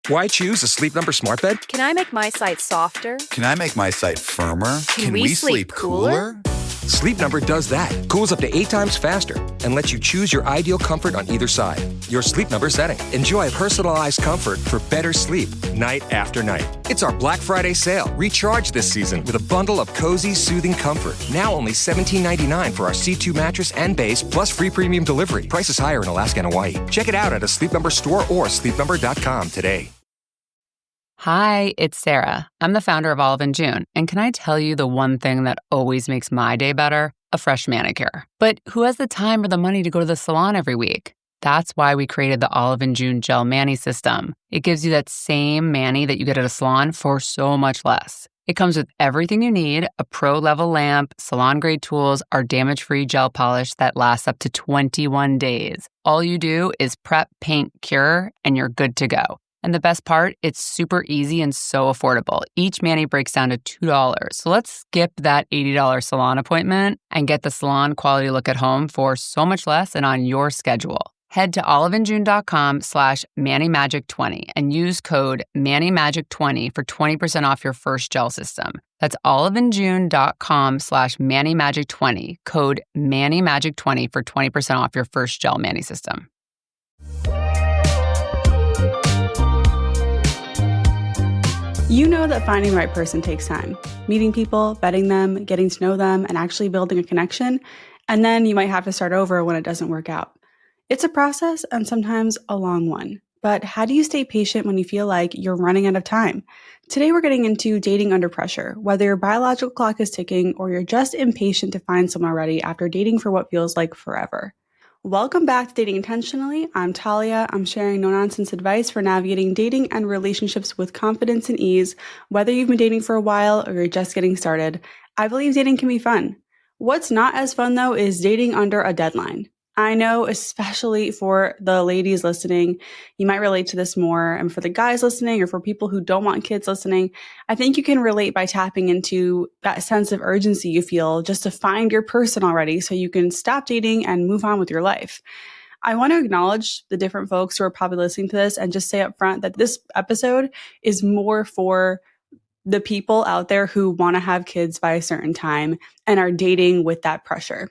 Why choose a Sleep Number smart bed? Can I make my site softer? Can I make my site firmer? Can we sleep cooler? Sleep Number does that. Cools up to 8 times faster and lets you choose your ideal comfort on either side. Your Sleep Number setting. Enjoy personalized comfort for better sleep night after night. It's our Black Friday sale. Recharge this season with a bundle of cozy, soothing comfort. Now only $17.99 for our C2 mattress and base, plus free premium delivery. Prices higher in Alaska and Hawaii. Check it out at a Sleep Number store or sleepnumber.com today. Hi, it's Sarah. I'm the founder of Olive & June, and can I tell you the one thing that always makes my day better? A fresh manicure. But who has the time or the money to go to the salon every week? That's why we created the Olive & June Gel Mani System. It gives you that same mani that you get at a salon for so much less. It comes with everything you need, a pro-level lamp, salon-grade tools, our damage-free gel polish that lasts up to 21 days. All you do is prep, paint, cure, and you're good to go. And the best part, it's super easy and so affordable. Each mani breaks down to $2. So let's skip that $80 salon appointment and get the salon quality look at home for so much less and on your schedule. Head to oliveandjune.com/ManiMagic20 and use code ManiMagic20 for 20% off your first gel system. That's oliveandjune.com/ManiMagic20, code ManiMagic20 for 20% off your first gel mani system. You know that finding the right person takes time. Meeting people, vetting them, getting to know them, and actually building a connection. And then you might have to start over when it doesn't work out. It's a process and sometimes a long one. But how do you stay patient when you feel like you're running out of time? Today we're getting into dating under pressure, whether your biological clock is ticking or you're just impatient to find someone already after dating for what feels like forever. Welcome back to Dating Intentionally. I'm Talia. I'm sharing no-nonsense advice for navigating dating and relationships with confidence and ease, whether you've been dating for a while or you're just getting started. I believe dating can be fun. What's not as fun, though, is dating under a deadline. I know, especially for the ladies listening, you might relate to this more. And for the guys listening or for people who don't want kids listening, I think you can relate by tapping into that sense of urgency you feel just to find your person already so you can stop dating and move on with your life. I want to acknowledge the different folks who are probably listening to this and just say up front that this episode is more for the people out there who want to have kids by a certain time and are dating with that pressure.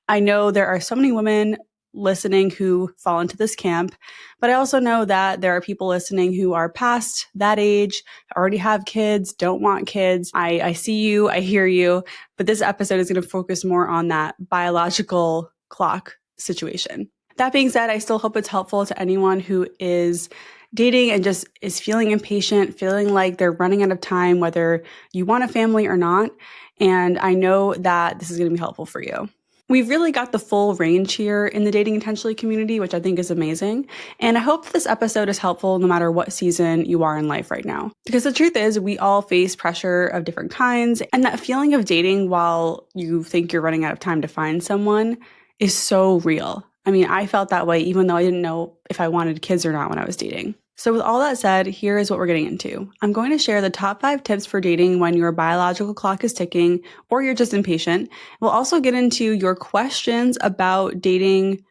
I know there are so many women listening who fall into this camp, but I also know that there are people listening who are past that age, already have kids, don't want kids. I see you, I hear you, but this episode is going to focus more on that biological clock situation. That being said, I still hope it's helpful to anyone who is dating and just is feeling impatient, feeling like they're running out of time, whether you want a family or not. And I know that this is going to be helpful for you. We've really got the full range here in the Dating Intentionally community, which I think is amazing. And I hope this episode is helpful no matter what season you are in life right now. Because the truth is, we all face pressure of different kinds. And that feeling of dating while you think you're running out of time to find someone is so real. I mean, I felt that way even though I didn't know if I wanted kids or not when I was dating. So with all that said, here is what we're getting into. I'm going to share the top 5 tips for dating when your biological clock is ticking or you're just impatient. We'll also get into your questions about dating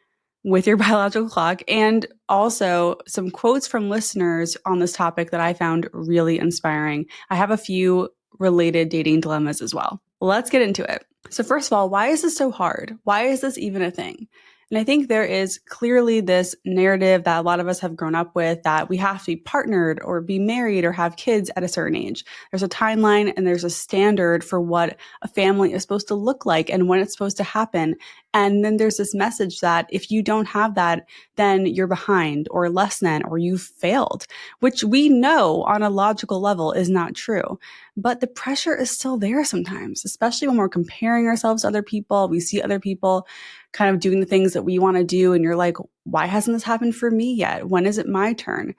with your biological clock and also some quotes from listeners on this topic that I found really inspiring. I have a few related dating dilemmas as well. Let's get into it. So first of all, why is this so hard? Why is this even a thing? And I think there is clearly this narrative that a lot of us have grown up with that we have to be partnered or be married or have kids at a certain age. There's a timeline and there's a standard for what a family is supposed to look like and when it's supposed to happen. And then there's this message that if you don't have that, then you're behind or less than, or you've failed, which we know on a logical level is not true. But the pressure is still there sometimes, especially when we're comparing ourselves to other people. We see other people kind of doing the things that we want to do. And you're like, why hasn't this happened for me yet? When is it my turn?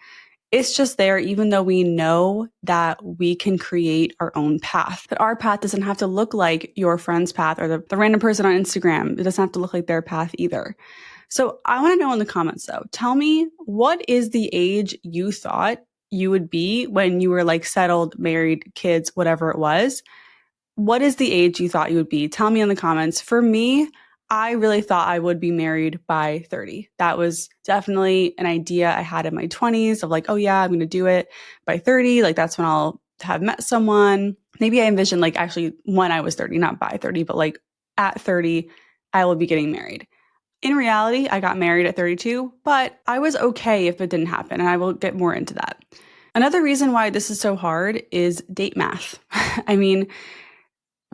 It's just there, even though we know that we can create our own path. That our path doesn't have to look like your friend's path or the random person on Instagram. It doesn't have to look like their path either. So I want to know in the comments though, tell me, what is the age you thought you would be when you were like settled, married, kids, whatever it was? What is the age you thought you would be? Tell me in the comments. For me, I really thought I would be married by 30. That was definitely an idea I had in my 20s of like, oh yeah, I'm going to do it by 30. Like that's when I'll have met someone. Maybe I envisioned like actually when I was 30, not by 30, but like at 30, I will be getting married. In reality, I got married at 32, but I was okay if it didn't happen, and I will get more into that. Another reason why this is so hard is date math. I mean,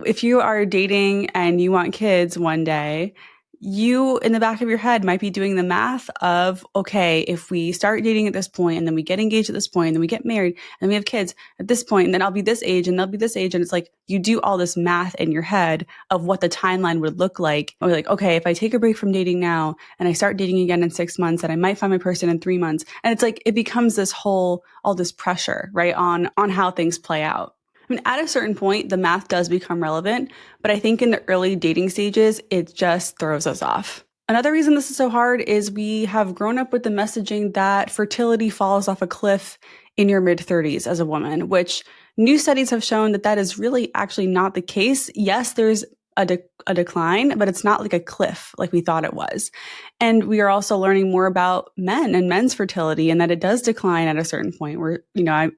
if you are dating and you want kids one day, you in the back of your head might be doing the math of, okay, if we start dating at this point and then we get engaged at this point and then we get married and we have kids at this point and then I'll be this age and they'll be this age. And it's like you do all this math in your head of what the timeline would look like. Or like, okay, if I take a break from dating now and I start dating again in 6 months and I might find my person in 3 months. And it's like, it becomes this whole, all this pressure, right, on how things play out. I mean, at a certain point, the math does become relevant, but I think in the early dating stages, it just throws us off. Another reason this is so hard is we have grown up with the messaging that fertility falls off a cliff in your mid-30s as a woman, which new studies have shown that that is really actually not the case. Yes, there's a decline, but it's not like a cliff like we thought it was. And we are also learning more about men and men's fertility and that it does decline at a certain point where,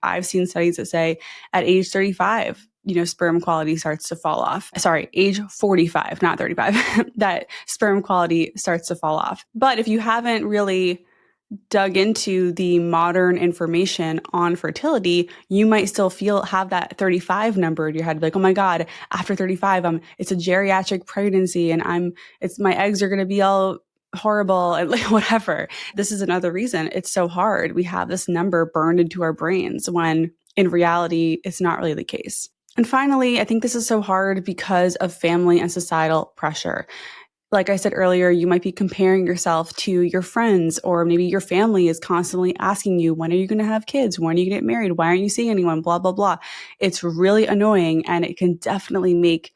I've seen studies that say at age 35, sperm quality starts to fall off. Sorry, age 45, not 35, that sperm quality starts to fall off. But if you haven't really dug into the modern information on fertility, you might still have that 35 number in your head, like, oh my God, after 35, it's a geriatric pregnancy and my eggs are going to be all horrible and like whatever. This is another reason it's so hard. We have this number burned into our brains when in reality, it's not really the case. And finally, I think this is so hard because of family and societal pressure. Like I said earlier, you might be comparing yourself to your friends, or maybe your family is constantly asking you, when are you going to have kids? When are you going to get married? Why aren't you seeing anyone? Blah, blah, blah. It's really annoying, and it can definitely make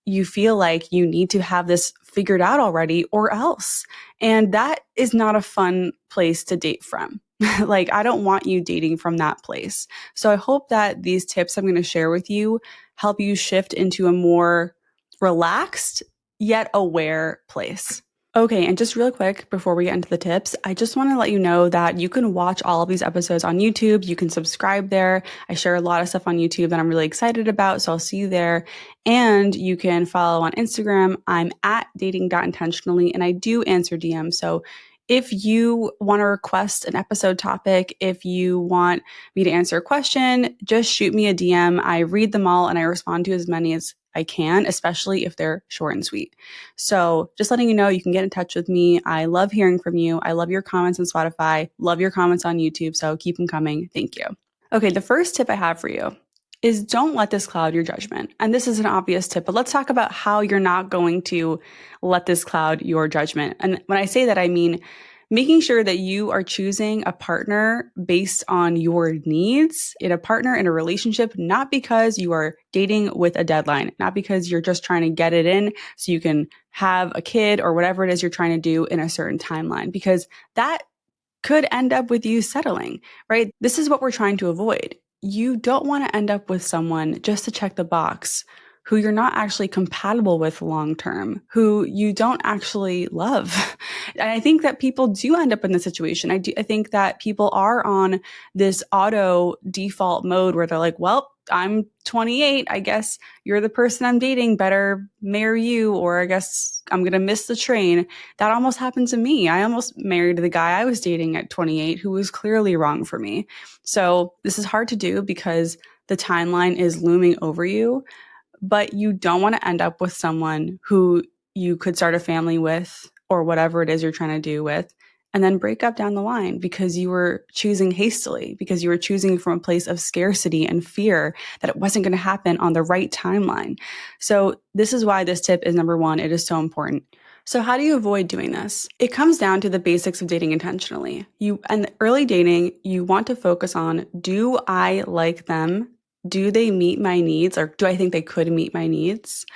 you feel like you need to have this figured out already or else. And that is not a fun place to date from. Like, I don't want you dating from that place. So I hope that these tips I'm going to share with you help you shift into a more relaxed yet aware place. Okay, and just real quick before we get into the tips, I just want to let you know that you can watch all of these episodes on YouTube. You can subscribe there. I share a lot of stuff on YouTube that I'm really excited about, so I'll see you there. And you can follow on Instagram. I'm at dating.intentionally, and I do answer DMs. So if you want to request an episode topic, if you want me to answer a question, just shoot me a DM. I read them all and I respond to as many as I can, especially if they're short and sweet. So just letting you know, you can get in touch with me. I love hearing from you. I love your comments on Spotify, love your comments on YouTube. So keep them coming. Thank you. Okay, the first tip I have for you is don't let this cloud your judgment. And this is an obvious tip, but let's talk about how you're not going to let this cloud your judgment. And when I say that, I mean making sure that you are choosing a partner based on your needs, in a partner in a relationship, not because you are dating with a deadline, not because you're just trying to get it in so you can have a kid or whatever it is you're trying to do in a certain timeline, because that could end up with you settling, right? This is what we're trying to avoid. You don't want to end up with someone just to check the box who you're not actually compatible with long-term, who you don't actually love. And I think that people do end up in this situation. I think that people are on this auto default mode where they're like, well, I'm 28. I guess you're the person I'm dating. Better marry you, or I guess I'm going to miss the train. That almost happened to me. I almost married the guy I was dating at 28 who was clearly wrong for me. So this is hard to do because the timeline is looming over you. But you don't want to end up with someone who you could start a family with or whatever it is you're trying to do with, and then break up down the line because you were choosing hastily, because you were choosing from a place of scarcity and fear that it wasn't going to happen on the right timeline. So this is why this tip is number one. It is so important. So how do you avoid doing this? It comes down to the basics of dating intentionally. And early dating, you want to focus on, do I like them? Do they meet my needs, or do I think they could meet my needs?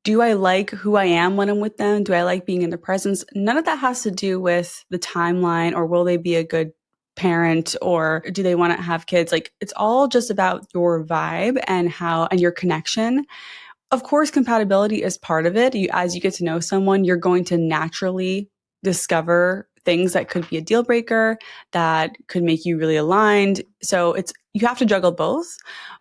Do I like who I am when I'm with them? Do I like being in their presence? None of that has to do with the timeline, or will they be a good parent, or do they want to have kids? Like, it's all just about your vibe and your connection. Of course, compatibility is part of it. As you get to know someone, you're going to naturally discover things that could be a deal breaker, that could make you really aligned. So you have to juggle both.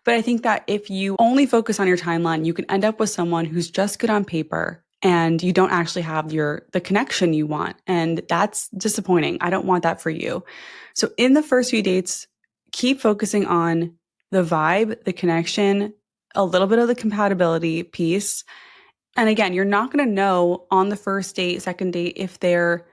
But I think that if you only focus on your timeline, you can end up with someone who's just good on paper and you don't actually have the connection you want. And that's disappointing. I don't want that for you. So in the first few dates, keep focusing on the vibe, the connection, a little bit of the compatibility piece. And again, you're not going to know on the first date, second date, if they're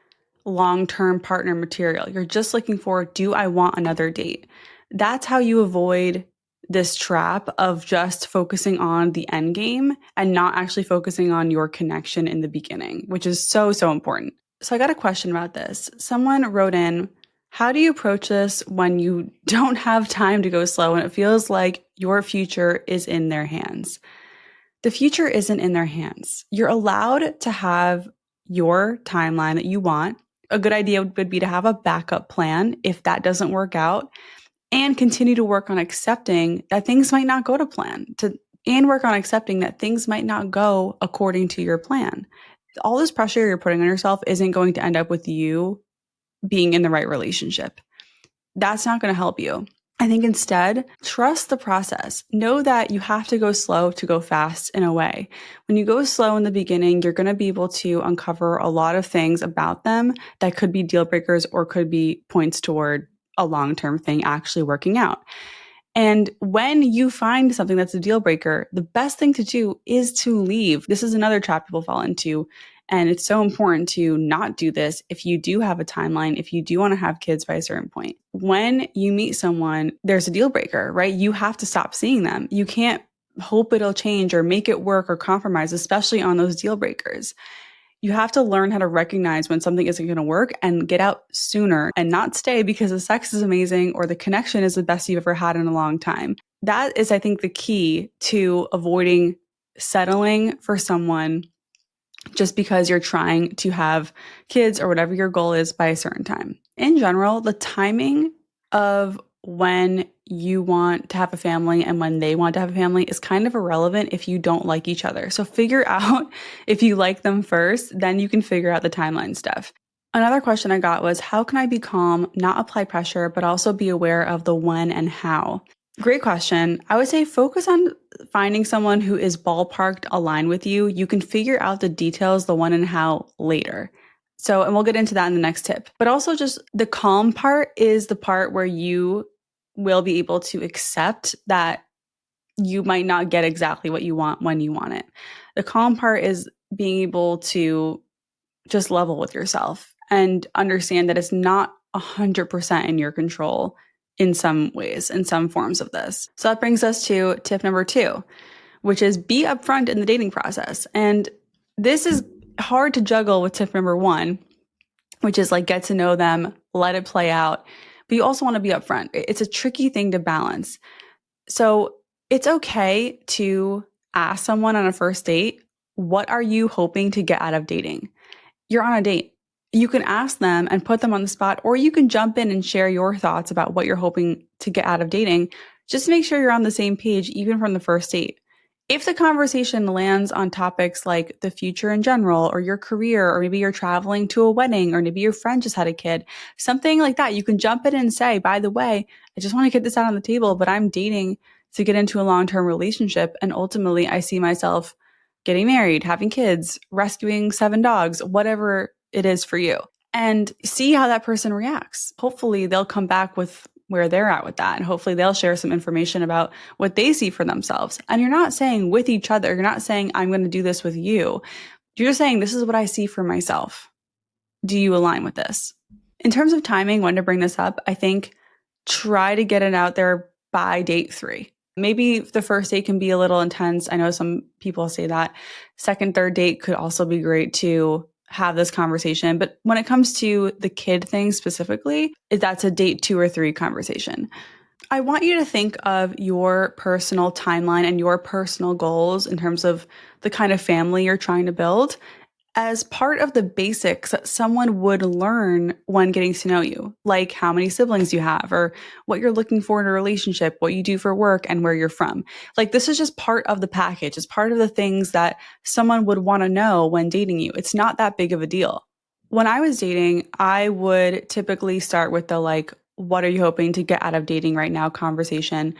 long-term partner material. You're just looking for, do I want another date? That's how you avoid this trap of just focusing on the end game and not actually focusing on your connection in the beginning, which is so, so important. So I got a question about this. Someone wrote in, how do you approach this when you don't have time to go slow and it feels like your future is in their hands? The future isn't in their hands. You're allowed to have your timeline that you want. A good idea would be to have a backup plan if that doesn't work out, and continue to work on accepting that things might not go to plan, and work on accepting that things might not go according to your plan. All this pressure you're putting on yourself isn't going to end up with you being in the right relationship. That's not going to help you. I think instead, trust the process. Know that you have to go slow to go fast in a way. When you go slow in the beginning, you're going to be able to uncover a lot of things about them that could be deal breakers or could be points toward a long-term thing actually working out. And when you find something that's a deal breaker, the best thing to do is to leave. This is another trap people fall into. And it's so important to not do this if you do have a timeline, if you do want to have kids by a certain point. When you meet someone, there's a deal breaker, right? You have to stop seeing them. You can't hope it'll change or make it work or compromise, especially on those deal breakers. You have to learn how to recognize when something isn't going to work and get out sooner and not stay because the sex is amazing or the connection is the best you've ever had in a long time. That is, I think, the key to avoiding settling for someone just because you're trying to have kids or whatever your goal is by a certain time. In general, the timing of when you want to have a family and when they want to have a family is kind of irrelevant if you don't like each other. So figure out if you like them first, then you can figure out the timeline stuff. Another question I got was, how can I be calm, not apply pressure, but also be aware of the when and how? Great question. I would say focus on finding someone who is ballparked aligned with you. You can figure out the details, the when and how later. So, and we'll get into that in the next tip. But also just the calm part is the part where you will be able to accept that you might not get exactly what you want when you want it. The calm part is being able to just level with yourself and understand that it's not 100% in your control in some ways, in some forms of this. So that brings us to tip number 2, which is be upfront in the dating process. And this is hard to juggle with tip number 1, which is like get to know them, let it play out. But you also want to be upfront. It's a tricky thing to balance. So it's okay to ask someone on a first date, what are you hoping to get out of dating? You're on a date. You can ask them and put them on the spot, or you can jump in and share your thoughts about what you're hoping to get out of dating. Just make sure you're on the same page, even from the first date. If the conversation lands on topics like the future in general, or your career, or maybe you're traveling to a wedding, or maybe your friend just had a kid, something like that, you can jump in and say, by the way, I just want to get this out on the table, but I'm dating to get into a long-term relationship. And ultimately, I see myself getting married, having kids, rescuing 7 dogs, whatever it is for you, and see how that person reacts. Hopefully they'll come back with where they're at with that. And hopefully they'll share some information about what they see for themselves. And you're not saying with each other, you're not saying, I'm going to do this with you. You're just saying, this is what I see for myself. Do you align with this? In terms of timing, when to bring this up, I think try to get it out there by date 3. Maybe the first date can be a little intense. I know some people say that. Second, third date could also be great to have this conversation. But when it comes to the kid thing specifically, that's a date 2 or 3 conversation. I want you to think of your personal timeline and your personal goals in terms of the kind of family you're trying to build. as part of the basics that someone would learn when getting to know you, like how many siblings you have, or what you're looking for in a relationship, what you do for work, and where you're from. Like, this is just part of the package. It's part of the things that someone would want to know when dating you. It's not that big of a deal. When I was dating, I would typically start with the like, what are you hoping to get out of dating right now conversation.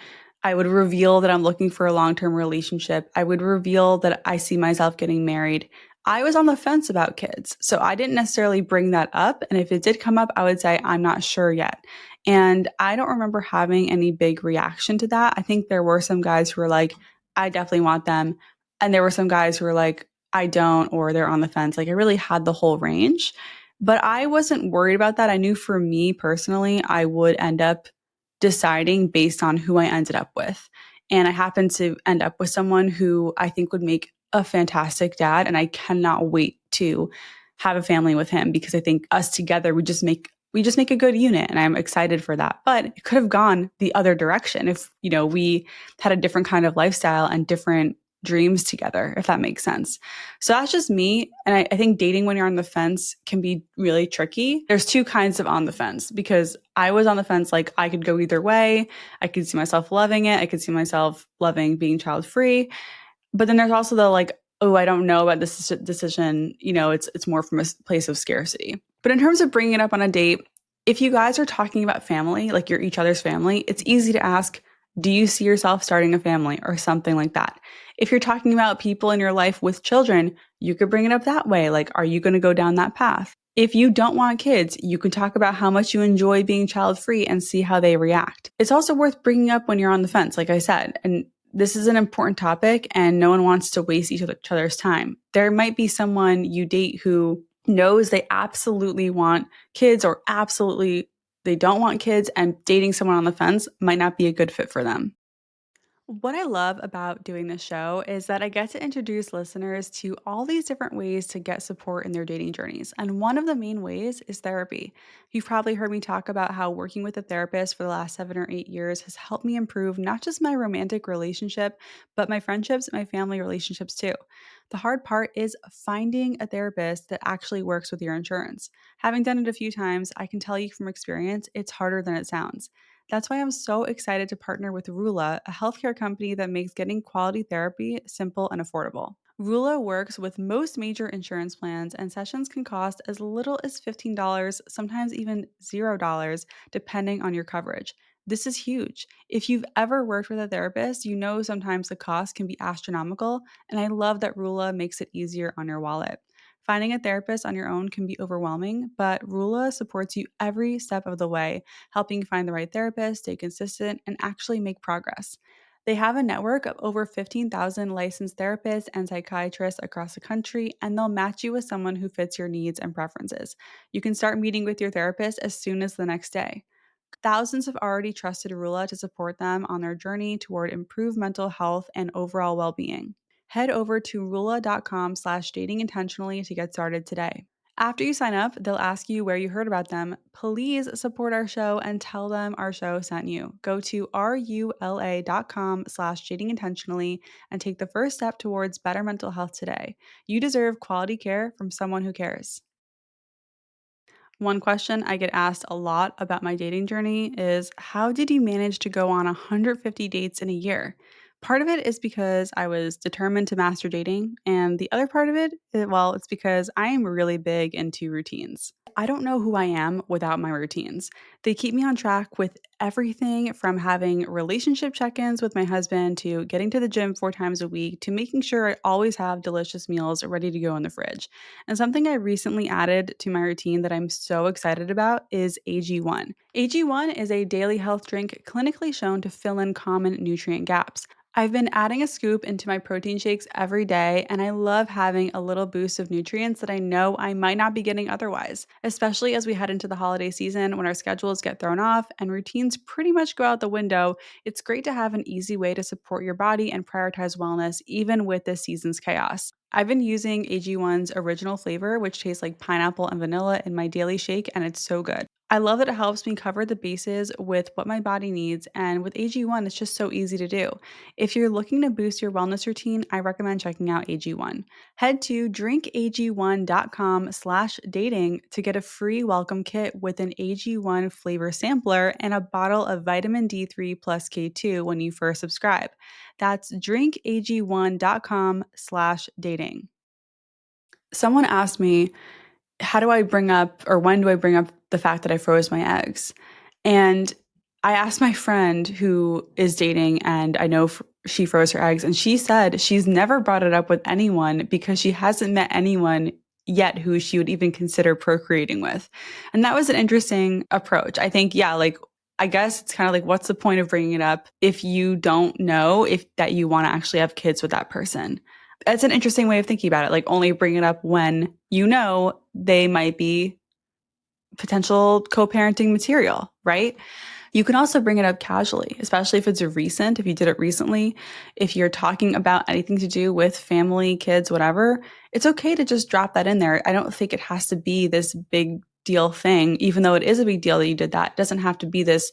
I would reveal that I'm looking for a long term relationship. I would reveal that I see myself getting married. I was on the fence about kids, so I didn't necessarily bring that up. And if it did come up, I would say, I'm not sure yet. And I don't remember having any big reaction to that. I think there were some guys who were like, I definitely want them. And there were some guys who were like, I don't, or they're on the fence. Like, I really had the whole range. But I wasn't worried about that. I knew for me personally, I would end up deciding based on who I ended up with. And I happened to end up with someone who I think would make a fantastic dad. And I cannot wait to have a family with him because I think us together, we just make a good unit, and I'm excited for that. But it could have gone the other direction if, we had a different kind of lifestyle and different dreams together, if that makes sense. So that's just me. And I think dating when you're on the fence can be really tricky. There's two kinds of on the fence because I was on the fence, like I could go either way. I could see myself loving it. I could see myself loving being child free. But then there's also the like, oh, I don't know about this decision. It's more from a place of scarcity. But in terms of bringing it up on a date, if you guys are talking about family, like you're each other's family, it's easy to ask, do you see yourself starting a family or something like that? If you're talking about people in your life with children, you could bring it up that way. Like, are you going to go down that path? If you don't want kids, you can talk about how much you enjoy being child free and see how they react. It's also worth bringing up when you're on the fence, like I said. And this is an important topic and no one wants to waste each other's time. There might be someone you date who knows they absolutely want kids or absolutely they don't want kids, and dating someone on the fence might not be a good fit for them. What I love about doing this show is that I get to introduce listeners to all these different ways to get support in their dating journeys. And one of the main ways is therapy. You've probably heard me talk about how working with a therapist for the last 7 or 8 years has helped me improve not just my romantic relationship, but my friendships and my family relationships too. The hard part is finding a therapist that actually works with your insurance. Having done it a few times, I can tell you from experience, it's harder than it sounds. That's why I'm so excited to partner with Rula, a healthcare company that makes getting quality therapy simple and affordable. Rula works with most major insurance plans, and sessions can cost as little as $15, sometimes even $0, depending on your coverage. This is huge. If you've ever worked with a therapist, you know sometimes the cost can be astronomical, and I love that Rula makes it easier on your wallet. Finding a therapist on your own can be overwhelming, but Rula supports you every step of the way, helping you find the right therapist, stay consistent, and actually make progress. They have a network of over 15,000 licensed therapists and psychiatrists across the country, and they'll match you with someone who fits your needs and preferences. You can start meeting with your therapist as soon as the next day. Thousands have already trusted Rula to support them on their journey toward improved mental health and overall well being. Head over to rula.com/dating intentionally to get started today. After you sign up, they'll ask you where you heard about them. Please support our show and tell them our show sent you. Go to rula.com/dating intentionally and take the first step towards better mental health today. You deserve quality care from someone who cares. One question I get asked a lot about my dating journey is, how did you manage to go on 150 dates in a year? Part of it is because I was determined to master dating, and the other part of it, well, it's because I am really big into routines. I don't know who I am without my routines. They keep me on track with everything from having relationship check ins with my husband to getting to the gym 4 times a week to making sure I always have delicious meals ready to go in the fridge. And something I recently added to my routine that I'm so excited about is AG1. AG1 is a daily health drink clinically shown to fill in common nutrient gaps. I've been adding a scoop into my protein shakes every day, and I love having a little boost of nutrients that I know I might not be getting otherwise, especially as we head into the holiday season when our schedules get thrown off and routines pretty much go out the window. It's great to have an easy way to support your body and prioritize wellness even with this season's chaos. I've been using AG1's original flavor, which tastes like pineapple and vanilla in my daily shake, and it's so good. I love that it helps me cover the bases with what my body needs, and with AG1, it's just so easy to do. If you're looking to boost your wellness routine, I recommend checking out AG1. Head to drinkag1.com/dating to get a free welcome kit with an AG1 flavor sampler and a bottle of vitamin D3 plus K2 when you first subscribe. That's drinkag1.com/dating. Someone asked me, how do I bring up, or when do I bring up the fact that I froze my eggs? And I asked my friend who is dating, and I know she froze her eggs, and she said she's never brought it up with anyone because she hasn't met anyone yet who she would even consider procreating with. And that was an interesting approach. I think, yeah, like, I guess it's kind of like, what's the point of bringing it up if you don't know if that you want to actually have kids with that person? It's an interesting way of thinking about it. Like, only bring it up when you know they might be potential co-parenting material, right? You can also bring it up casually, especially if it's recent, if you did it recently. If you're talking about anything to do with family, kids, whatever, it's okay to just drop that in there. I don't think it has to be this big deal thing, even though it is a big deal that you did that. It doesn't have to be this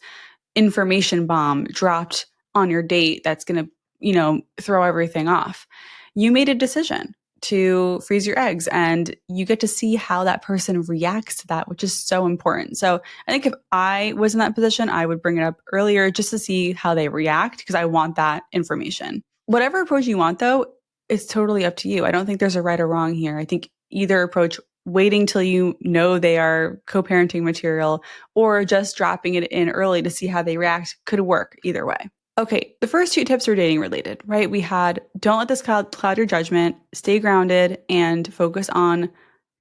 information bomb dropped on your date that's going to, throw everything off. You made a decision to freeze your eggs, and you get to see how that person reacts to that, which is so important. So I think if I was in that position, I would bring it up earlier just to see how they react, because I want that information. Whatever approach you want, though, is totally up to you. I don't think there's a right or wrong here. I think either approach, waiting till you know they are co-parenting material or just dropping it in early to see how they react, could work either way. Okay, the first two tips are dating related, right? We had, don't let this cloud your judgment, stay grounded, and focus on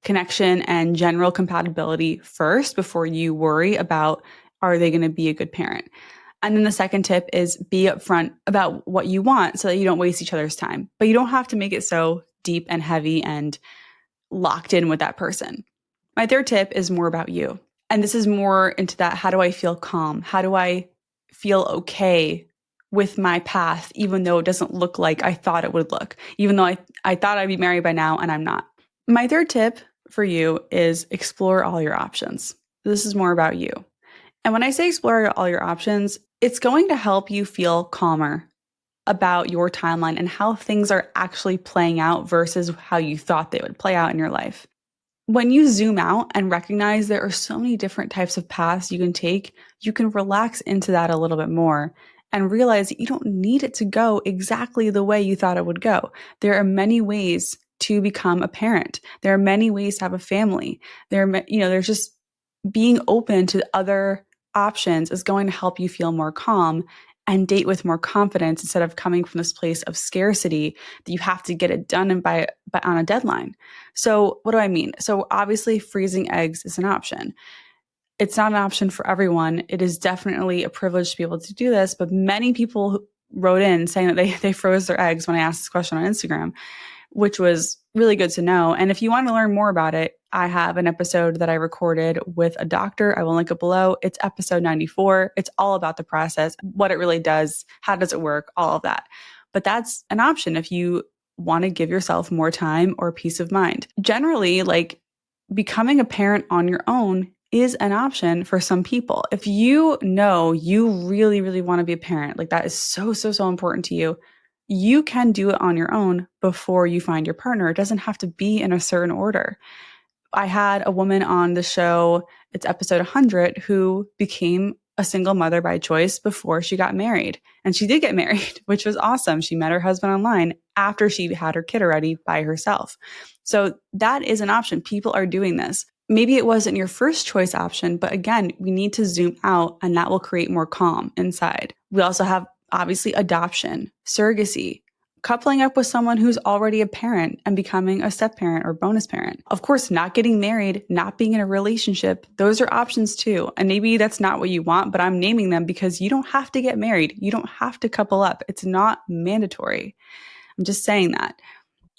connection and general compatibility first before you worry about, are they going to be a good parent? And then the second tip is be upfront about what you want so that you don't waste each other's time. But you don't have to make it so deep and heavy and locked in with that person. My third tip is more about you. And this is more into that, how do I feel calm? How do I feel okay with my path, even though it doesn't look like I thought it would look, even though I thought I'd be married by now and I'm not. My third tip for you is explore all your options. This is more about you. And when I say explore all your options, it's going to help you feel calmer about your timeline and how things are actually playing out versus how you thought they would play out in your life. When you zoom out and recognize there are so many different types of paths you can take, you can relax into that a little bit more and realize that you don't need it to go exactly the way you thought it would go. There are many ways to become a parent. There are many ways to have a family. There's just being open to other options is going to help you feel more calm and date with more confidence instead of coming from this place of scarcity that you have to get it done and by on a deadline. So what do I mean? So obviously freezing eggs is an option. It's not an option for everyone. It is definitely a privilege to be able to do this, but many people wrote in saying that they froze their eggs when I asked this question on Instagram, which was really good to know. And if you want to learn more about it, I have an episode that I recorded with a doctor. I will link it below. It's episode 94. It's all about the process, what it really does, how does it work, all of that. But that's an option if you want to give yourself more time or peace of mind. Generally, like, becoming a parent on your own is an option for some people. If you know you really, really want to be a parent, like that is so, so, so important to you, you can do it on your own before you find your partner. It doesn't have to be in a certain order. I had a woman on the show, it's episode 100, who became a single mother by choice before she got married. And she did get married, which was awesome. She met her husband online after she had her kid already by herself. So that is an option. People are doing this. Maybe it wasn't your first choice option, but again, we need to zoom out and that will create more calm inside. We also have obviously adoption, surrogacy, coupling up with someone who's already a parent and becoming a step parent or bonus parent. Of course, not getting married, not being in a relationship, those are options too. And maybe that's not what you want, but I'm naming them because you don't have to get married. You don't have to couple up. It's not mandatory. I'm just saying that.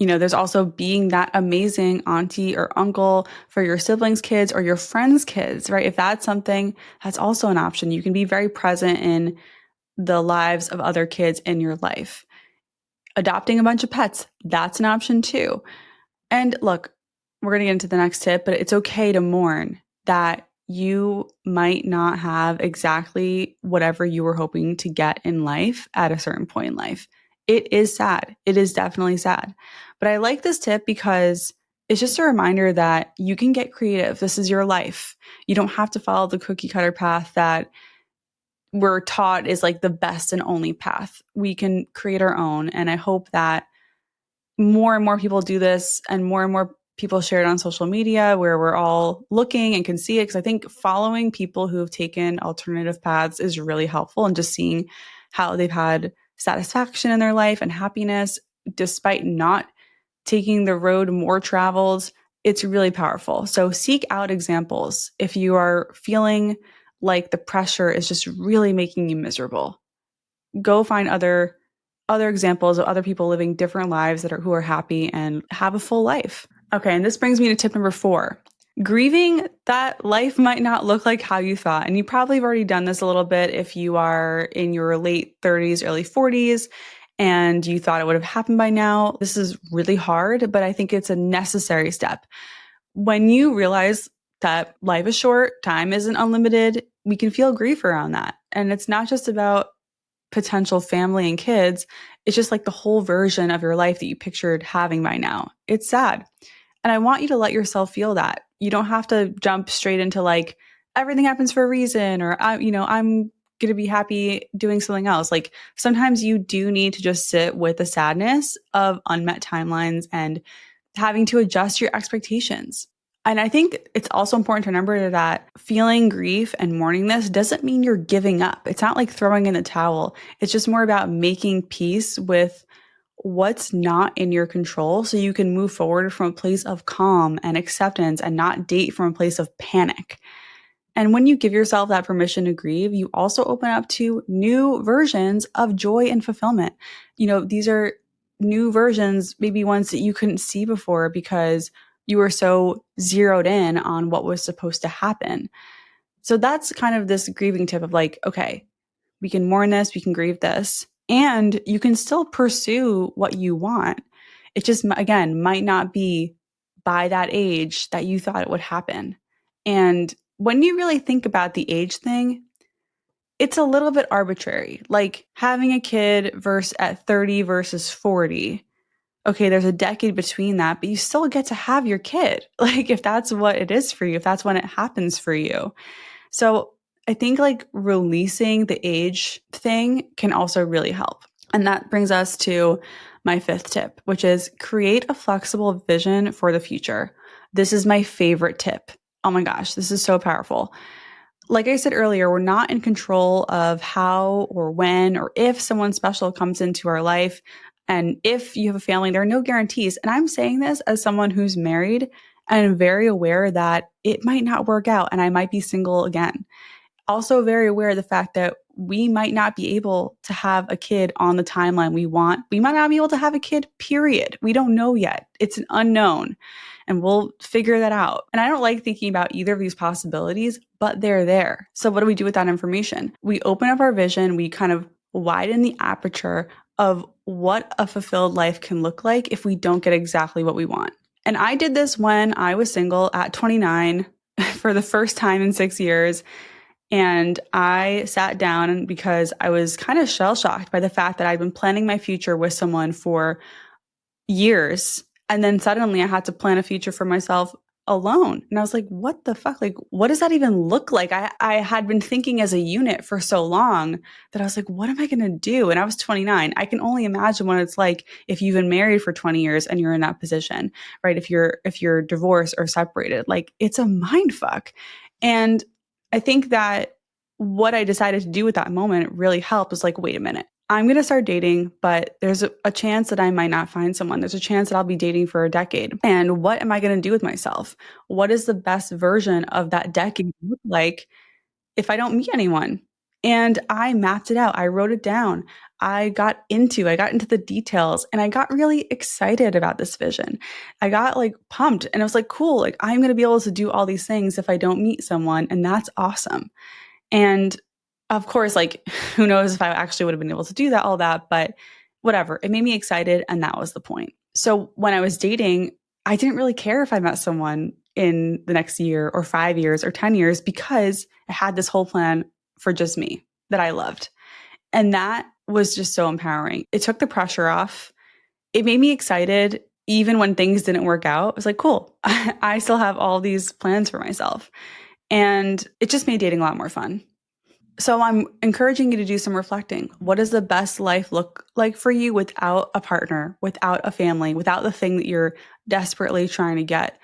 There's also being that amazing auntie or uncle for your siblings' kids or your friends' kids, right? If that's something, that's also an option. You can be very present in the lives of other kids in your life. Adopting a bunch of pets, that's an option too. And look, we're going to get into the next tip, but it's okay to mourn that you might not have exactly whatever you were hoping to get in life at a certain point in life. It is sad. It is definitely sad. But I like this tip because it's just a reminder that you can get creative. This is your life. You don't have to follow the cookie cutter path that we're taught is like the best and only path. We can create our own. And I hope that more and more people do this and more people share it on social media where we're all looking and can see it. Because I think following people who have taken alternative paths is really helpful, and just seeing how they've had satisfaction in their life and happiness despite not taking the road more traveled. It's really powerful. So seek out examples if you are feeling like the pressure is just really making you miserable. Go find other examples of other people living different lives who are happy and have a full life. Okay, and this brings me to tip number 4. Grieving that life might not look like how you thought. And you probably have already done this a little bit if you are in your late 30s, early 40s, and you thought it would have happened by now. This is really hard, but I think it's a necessary step. When you realize that life is short, time isn't unlimited, we can feel grief around that. And it's not just about potential family and kids. It's just like the whole version of your life that you pictured having by now. It's sad. And I want you to let yourself feel that. You don't have to jump straight into like everything happens for a reason, or I'm going to be happy doing something else. Like sometimes you do need to just sit with the sadness of unmet timelines and having to adjust your expectations. And I think it's also important to remember that feeling grief and mourning this doesn't mean you're giving up. It's not like throwing in the towel. It's just more about making peace with what's not in your control so you can move forward from a place of calm and acceptance and not date from a place of panic. And when you give yourself that permission to grieve, you also open up to new versions of joy and fulfillment. These are new versions, maybe ones that you couldn't see before because you were so zeroed in on what was supposed to happen. So that's kind of this grieving tip of like, okay, we can mourn this, we can grieve this, and you can still pursue what you want. It just, again, might not be by that age that you thought it would happen. And when you really think about the age thing, it's a little bit arbitrary. Like having a kid at 30 versus 40. Okay, there's a decade between that, but you still get to have your kid. Like if that's what it is for you, if that's when it happens for you. So I think like releasing the age thing can also really help. And that brings us to my 5th tip, which is create a flexible vision for the future. This is my favorite tip. Oh my gosh, this is so powerful. Like I said earlier, we're not in control of how or when or if someone special comes into our life. And if you have a family, there are no guarantees. And I'm saying this as someone who's married and I'm very aware that it might not work out and I might be single again. Also very aware of the fact that we might not be able to have a kid on the timeline we want. We might not be able to have a kid, period. We don't know yet. It's an unknown and we'll figure that out. And I don't like thinking about either of these possibilities, but they're there. So what do we do with that information? We open up our vision. We kind of widen the aperture of what a fulfilled life can look like if we don't get exactly what we want. And I did this when I was single at 29 for the first time in 6 years. And I sat down because I was kind of shell-shocked by the fact that I'd been planning my future with someone for years. And then suddenly I had to plan a future for myself alone. And I was like, what the fuck? Like, what does that even look like? I had been thinking as a unit for so long that I was like, what am I going to do? And I was 29. I can only imagine what it's like if you've been married for 20 years and you're in that position, right? If you're divorced or separated, like it's a mind fuck. And I think that what I decided to do at that moment really helped was like, wait a minute, I'm going to start dating, but there's a chance that I might not find someone. There's a chance that I'll be dating for a decade. And what am I going to do with myself? What is the best version of that decade look like if I don't meet anyone? And I mapped it out. I wrote it down. I got into the details and I got really excited about this vision. I got like pumped and I was like, cool, like I'm going to be able to do all these things if I don't meet someone. And that's awesome. And of course, like who knows if I actually would have been able to do all that, but whatever. It made me excited, and that was the point. So when I was dating, I didn't really care if I met someone in the next year or 5 years or 10 years because I had this whole plan for just me that I loved. And that was just so empowering. It took the pressure off. It made me excited even when things didn't work out. I was like, cool, I still have all these plans for myself. And it just made dating a lot more fun. So I'm encouraging you to do some reflecting. What does the best life look like for you without a partner, without a family, without the thing that you're desperately trying to get?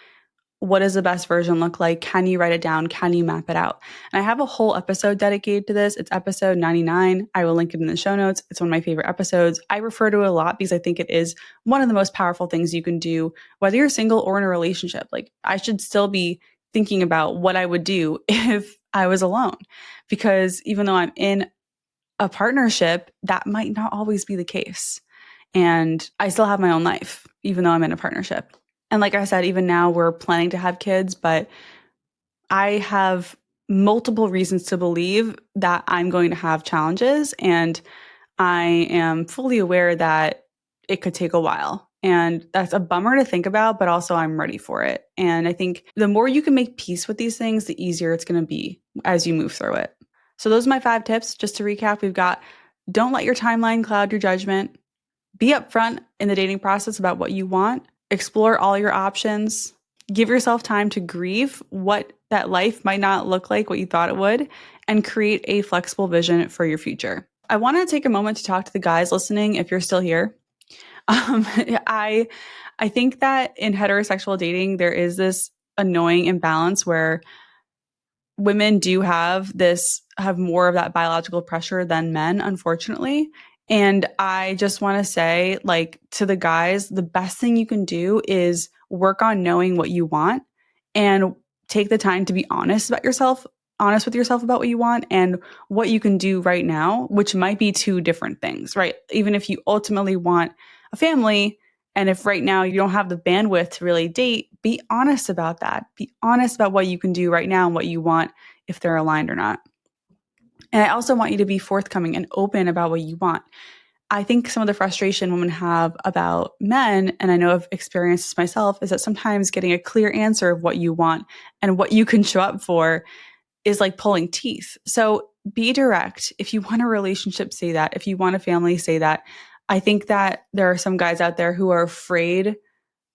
What does the best version look like? Can you write it down? Can you map it out? And I have a whole episode dedicated to this. It's episode 99. I will link it in the show notes. It's one of my favorite episodes. I refer to it a lot because I think it is one of the most powerful things you can do, whether you're single or in a relationship. Like, I should still be thinking about what I would do if I was alone, because even though I'm in a partnership, that might not always be the case. And I still have my own life, even though I'm in a partnership. And like I said, even now we're planning to have kids, but I have multiple reasons to believe that I'm going to have challenges. And I am fully aware that it could take a while. And that's a bummer to think about, but also I'm ready for it. And I think the more you can make peace with these things, the easier it's going to be as you move through it. So those are my 5 tips. Just to recap, we've got: don't let your timeline cloud your judgment. Be upfront in the dating process about what you want. Explore all your options. Give yourself time to grieve what that life might not look like what you thought it would, and create a flexible vision for your future. I want to take a moment to talk to the guys listening if you're still here. I think that in heterosexual dating, there is this annoying imbalance where women do have more of that biological pressure than men, unfortunately. And I just want to say, like, to the guys, the best thing you can do is work on knowing what you want and take the time to be honest with yourself about what you want and what you can do right now, which might be 2 different things, right? Even if you ultimately want a family, and if right now you don't have the bandwidth to really date, be honest about that. Be honest about what you can do right now and what you want, if they're aligned or not. And I also want you to be forthcoming and open about what you want. I think some of the frustration women have about men, and I know I've experienced this myself, is that sometimes getting a clear answer of what you want and what you can show up for is like pulling teeth. So be direct. If you want a relationship, say that. If you want a family, say that. I think that there are some guys out there who are afraid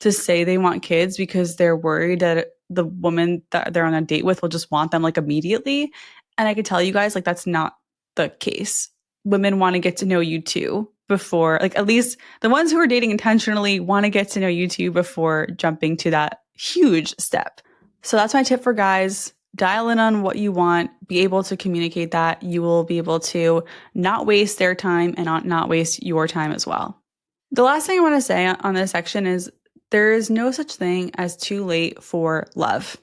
to say they want kids because they're worried that the woman that they're on a date with will just want them like immediately. And I could tell you guys, like, that's not the case. Women want to get to know you too before, like, at least the ones who are dating intentionally want to get to know you too before jumping to that huge step. So that's my tip for guys. Dial in on what you want, be able to communicate that. You will be able to not waste their time and not waste your time as well. The last thing I want to say on this section is there is no such thing as too late for love.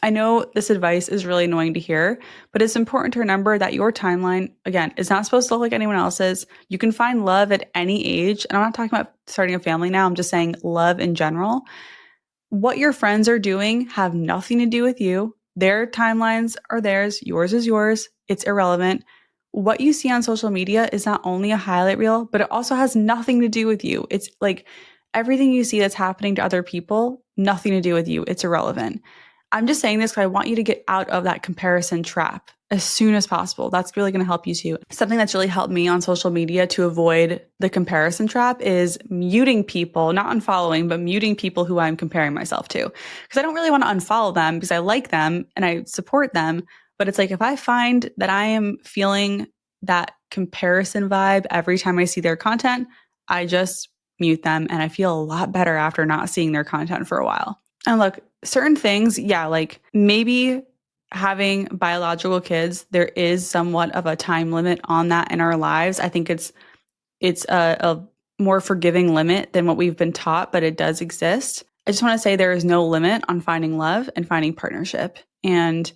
I know this advice is really annoying to hear, but it's important to remember that your timeline, again, is not supposed to look like anyone else's. You can find love at any age. And I'm not talking about starting a family now. I'm just saying love in general. What your friends are doing have nothing to do with you. Their timelines are theirs. Yours is yours. It's irrelevant. What you see on social media is not only a highlight reel, but it also has nothing to do with you. It's like everything you see that's happening to other people, nothing to do with you. It's irrelevant. I'm just saying this because I want you to get out of that comparison trap as soon as possible. That's really going to help you too. Something that's really helped me on social media to avoid the comparison trap is muting people, not unfollowing, but muting people who I'm comparing myself to. Because I don't really want to unfollow them because I like them and I support them. But it's like, if I find that I am feeling that comparison vibe every time I see their content, I just mute them. And I feel a lot better after not seeing their content for a while. And look, certain things, yeah, like maybe having biological kids, there is somewhat of a time limit on that in our lives. I think it's a more forgiving limit than what we've been taught, but it does exist. I just want to say there is no limit on finding love and finding partnership. And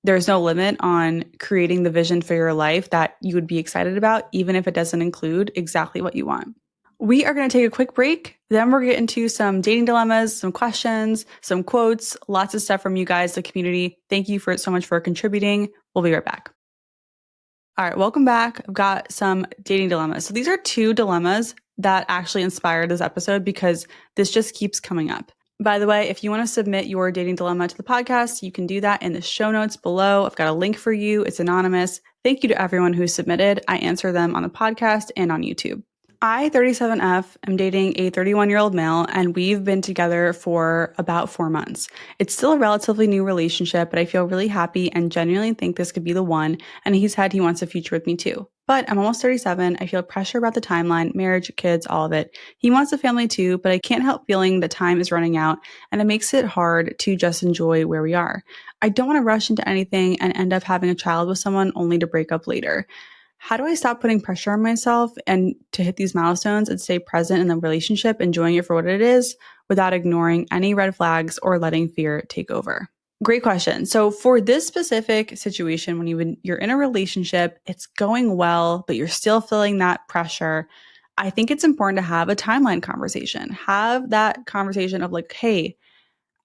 there's no limit on creating the vision for your life that you would be excited about, even if it doesn't include exactly what you want. We are going to take a quick break. Then we're going to get into some dating dilemmas, some questions, some quotes, lots of stuff from you guys, the community. Thank you so much for contributing. We'll be right back. All right, welcome back. I've got some dating dilemmas. So these are two dilemmas that actually inspired this episode because this just keeps coming up. By the way, if you want to submit your dating dilemma to the podcast, you can do that in the show notes below. I've got a link for you. It's anonymous. Thank you to everyone who submitted. I answer them on the podcast and on YouTube. I, 37F, am dating a 31-year-old male, and we've been together for about 4 months. It's still a relatively new relationship, but I feel really happy and genuinely think this could be the one, and he said he wants a future with me too. But I'm almost 37. I feel pressure about the timeline, marriage, kids, all of it. He wants a family too, but I can't help feeling the time is running out, and it makes it hard to just enjoy where we are. I don't want to rush into anything and end up having a child with someone only to break up later. How do I stop putting pressure on myself and to hit these milestones and stay present in the relationship, enjoying it for what it is, without ignoring any red flags or letting fear take over? Great question. So for this specific situation, when you're in a relationship, it's going well, but you're still feeling that pressure, I think it's important to have a timeline conversation. Have that conversation of like, hey,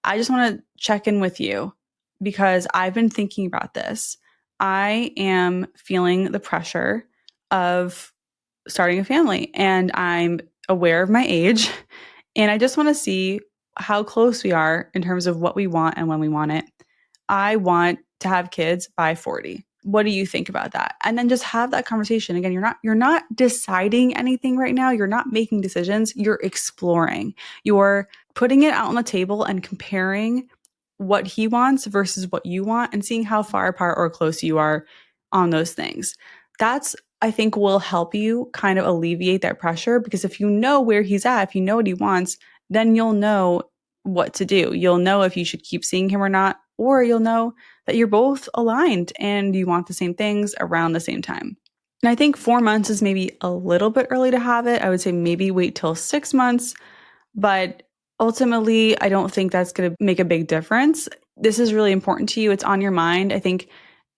I just want to check in with you because I've been thinking about this. I am feeling the pressure of starting a family and I'm aware of my age and I just want to see how close we are in terms of what we want and when we want it. I want to have kids by 40. What do you think about that? And then just have that conversation. Again, you're not deciding anything right now. You're not making decisions. You're exploring. You're putting it out on the table and comparing what he wants versus what you want and seeing how far apart or close you are on those things. That's, I think, will help you kind of alleviate that pressure because if you know where he's at, if you know what he wants, then you'll know what to do. You'll know if you should keep seeing him or not, or you'll know that you're both aligned and you want the same things around the same time. And I think 4 months is maybe a little bit early to have it. I would say maybe wait till 6 months, but ultimately, I don't think that's going to make a big difference. This is really important to you. It's on your mind. I think,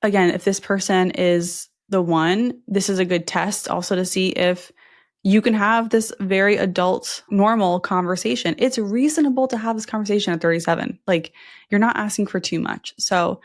again, if this person is the one, this is a good test also to see if you can have this very adult, normal conversation. It's reasonable to have this conversation at 37. Like, you're not asking for too much. So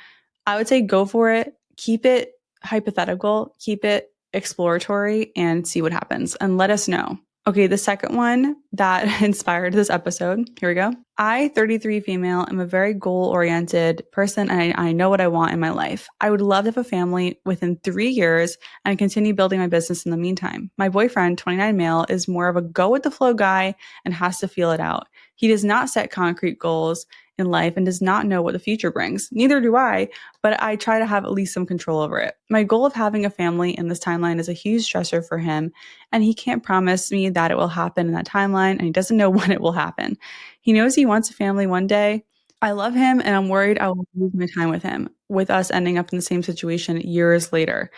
I would say go for it. Keep it hypothetical. Keep it exploratory and see what happens. And let us know. Okay, the second one that inspired this episode. Here we go. I, 33 female, am a very goal-oriented person and I know what I want in my life. I would love to have a family within 3 years and continue building my business in the meantime. My boyfriend, 29 male, is more of a go-with-the-flow guy and has to feel it out. He does not set concrete goals in life and does not know what the future brings. Neither do I, but I try to have at least some control over it. My goal of having a family in this timeline is a huge stressor for him, and he can't promise me that it will happen in that timeline, and he doesn't know when it will happen. He knows he wants a family one day. I love him, and I'm worried I will lose my time with him, with us ending up in the same situation years later.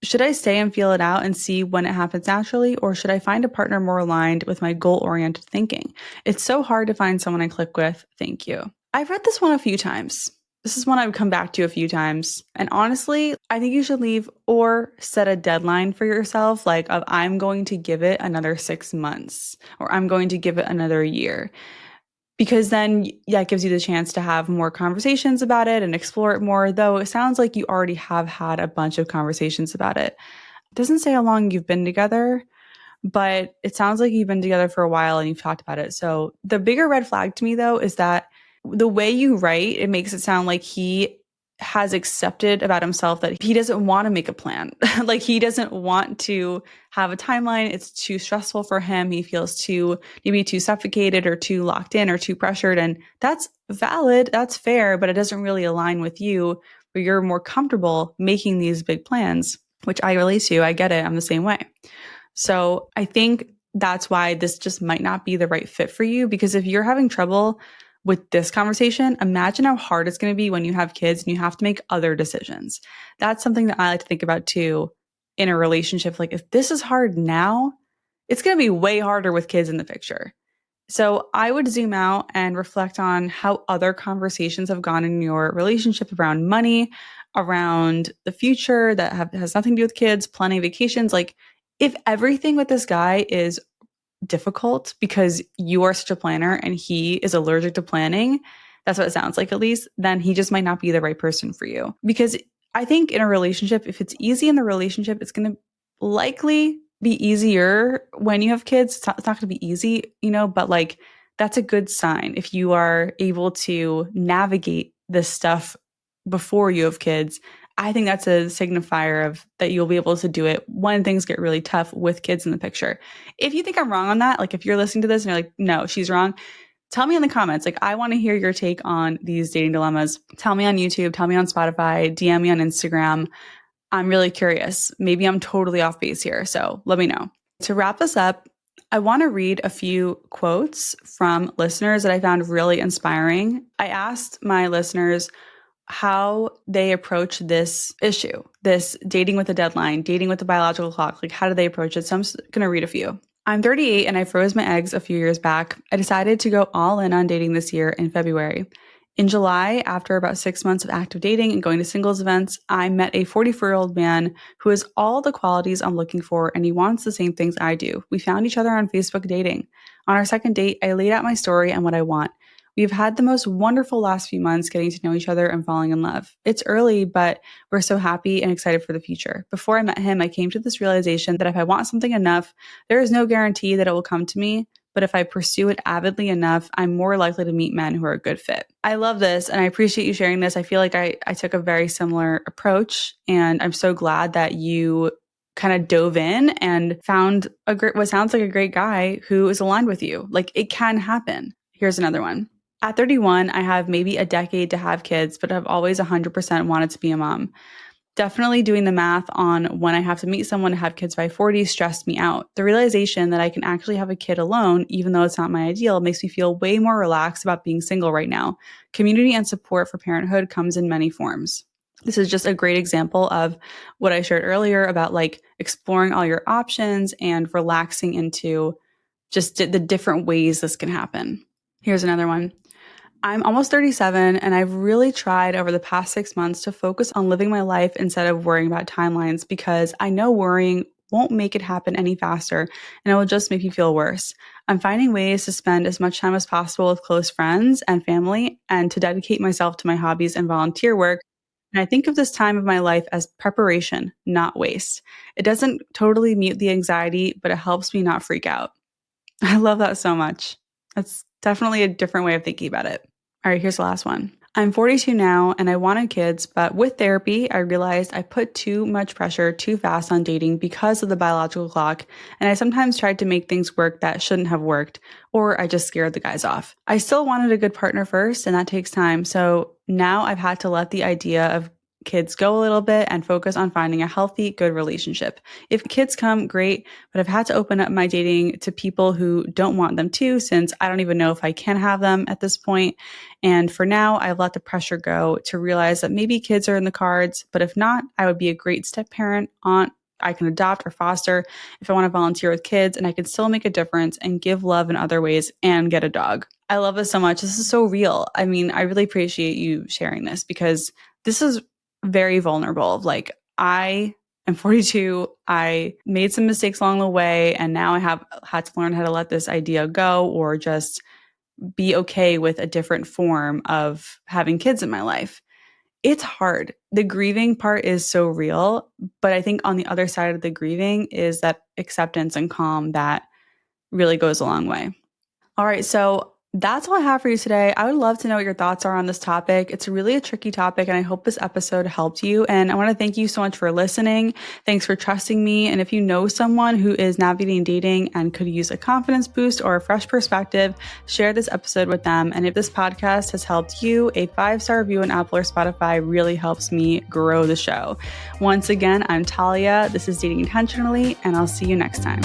Should I stay and feel it out and see when it happens naturally, or should I find a partner more aligned with my goal-oriented thinking? It's so hard to find someone I click with. Thank you. I've read this one a few times. This is one I've come back to a few times. And honestly, I think you should leave or set a deadline for yourself, like of I'm going to give it another 6 months or I'm going to give it another year. Because then that gives you the chance to have more conversations about it and explore it more, though it sounds like you already have had a bunch of conversations about it. It doesn't say how long you've been together, but it sounds like you've been together for a while and you've talked about it. So the bigger red flag to me, though, is that the way you write, it makes it sound like he has accepted about himself that he doesn't want to make a plan. Like he doesn't want to have a timeline. It's too stressful for him. He feels maybe too suffocated or too locked in or too pressured. And that's valid. That's fair, but it doesn't really align with you where you're more comfortable making these big plans, which I relate to. I get it. I'm the same way. So I think that's why this just might not be the right fit for you, because if you're having trouble with this conversation, imagine how hard it's going to be when you have kids and you have to make other decisions. That's something that I like to think about too in a relationship. Like if this is hard now, it's going to be way harder with kids in the picture. So I would zoom out and reflect on how other conversations have gone in your relationship around money, around the future that has nothing to do with kids, planning vacations. Like if everything with this guy is difficult because you are such a planner and he is allergic to planning, that's what it sounds like at least, then he just might not be the right person for you. Because I think in a relationship, if it's easy in the relationship, it's going to likely be easier when you have kids. It's not going to be easy, but like that's a good sign if you are able to navigate this stuff before you have kids. I think that's a signifier of that you'll be able to do it when things get really tough with kids in the picture. If you think I'm wrong on that, like if you're listening to this and you're like, no, she's wrong, tell me in the comments. Like, I want to hear your take on these dating dilemmas. Tell me on YouTube, tell me on Spotify, DM me on Instagram. I'm really curious. Maybe I'm totally off base here. So let me know. To wrap this up, I want to read a few quotes from listeners that I found really inspiring. I asked my listeners how they approach this issue, this dating with a deadline, dating with the biological clock. Like, how do they approach it? So I'm just going to read a few. I'm 38 and I froze my eggs a few years back. I decided to go all in on dating this year in February. In July, after about 6 months of active dating and going to singles events, I met a 44-year-old man who has all the qualities I'm looking for, and he wants the same things I do. We found each other on Facebook dating. On our second date, I laid out my story and what I want. We've had the most wonderful last few months getting to know each other and falling in love. It's early, but we're so happy and excited for the future. Before I met him, I came to this realization that if I want something enough, there is no guarantee that it will come to me. But if I pursue it avidly enough, I'm more likely to meet men who are a good fit. I love this, and I appreciate you sharing this. I feel like I took a very similar approach, and I'm so glad that you kind of dove in and found what sounds like a great guy who is aligned with you. Like, it can happen. Here's another one. At 31, I have maybe a decade to have kids, but I've always 100% wanted to be a mom. Definitely doing the math on when I have to meet someone to have kids by 40 stressed me out. The realization that I can actually have a kid alone, even though it's not my ideal, makes me feel way more relaxed about being single right now. Community and support for parenthood comes in many forms. This is just a great example of what I shared earlier about like exploring all your options and relaxing into just the different ways this can happen. Here's another one. I'm almost 37 and I've really tried over the past 6 months to focus on living my life instead of worrying about timelines because I know worrying won't make it happen any faster and it will just make me feel worse. I'm finding ways to spend as much time as possible with close friends and family and to dedicate myself to my hobbies and volunteer work. And I think of this time of my life as preparation, not waste. It doesn't totally mute the anxiety, but it helps me not freak out. I love that so much. That's definitely a different way of thinking about it. All right, here's the last one. I'm 42 now and I wanted kids, but with therapy, I realized I put too much pressure too fast on dating because of the biological clock, and I sometimes tried to make things work that shouldn't have worked, or I just scared the guys off. I still wanted a good partner first, and that takes time, so now I've had to let the idea of kids go a little bit and focus on finding a healthy, good relationship. If kids come, great, but I've had to open up my dating to people who don't want them to, since I don't even know if I can have them at this point. And for now, I've let the pressure go to realize that maybe kids are in the cards, but if not, I would be a great step parent, aunt, I can adopt or foster if I want to volunteer with kids, and I can still make a difference and give love in other ways and get a dog. I love this so much. This is so real. I mean, I really appreciate you sharing this because this is very vulnerable. Like, I am 42. I made some mistakes along the way, and now I have had to learn how to let this idea go or just be okay with a different form of having kids in my life. It's hard. The grieving part is so real, but I think on the other side of the grieving is that acceptance and calm that really goes a long way. All right, so that's all I have for you today. I would love to know what your thoughts are on this topic. It's really a tricky topic, and I hope this episode helped you. And I want to thank you so much for listening. Thanks for trusting me. And if you know someone who is navigating dating and could use a confidence boost or a fresh perspective, share this episode with them. And if this podcast has helped you, a 5-star review on Apple or Spotify really helps me grow the show. Once again, I'm Talia. This is Dating Intentionally, and I'll see you next time.